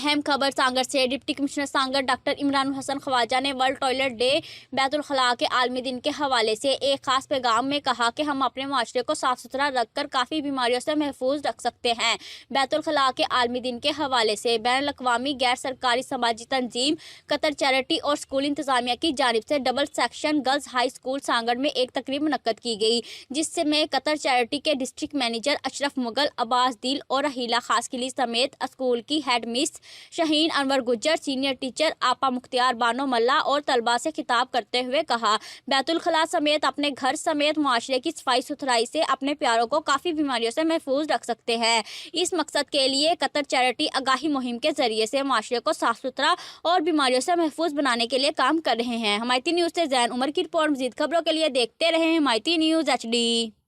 اہم خبر سانگڑ سے۔ ڈپٹی کمشنر سانگڑ ڈاکٹر عمران الحسن خواجہ نے ورلڈ ٹوائلٹ ڈے بیت الخلاء کے عالمی دن کے حوالے سے ایک خاص پیغام میں کہا کہ ہم اپنے معاشرے کو صاف ستھرا رکھ کر کافی بیماریوں سے محفوظ رکھ سکتے ہیں۔ بیت الخلاء کے عالمی دن کے حوالے سے بین الاقوامی غیر سرکاری سماجی تنظیم قطر چیریٹی اور اسکول انتظامیہ کی جانب سے double section girls high school Sanghar میں ایک تقریب منعقد کی گئی، جس میں قطر چیریٹی کے ڈسٹرکٹ مینیجر اشرف مغل، عباس دل اور رحیلہ خاصقلی سمیت اسکول کی head miss Shaheen Anwar Gujjar, senior teacher آپا مختار بانو ملا اور طلباء سے خطاب کرتے ہوئے کہا، بیت الخلاء سمیت اپنے گھر سمیت معاشرے کی صفائی ستھرائی سے اپنے پیاروں کو کافی بیماریوں سے محفوظ رکھ سکتے ہیں۔ اس مقصد کے لیے قطر چیریٹی آگاہی مہم کے ذریعے سے معاشرے کو صاف ستھرا اور بیماریوں سے محفوظ بنانے کے لیے کام کر رہے ہیں۔ حمایتی نیوز سے زین عمر کی رپورٹ۔ مزید خبروں کے لیے دیکھتے رہیں حمایتی نیوز HD۔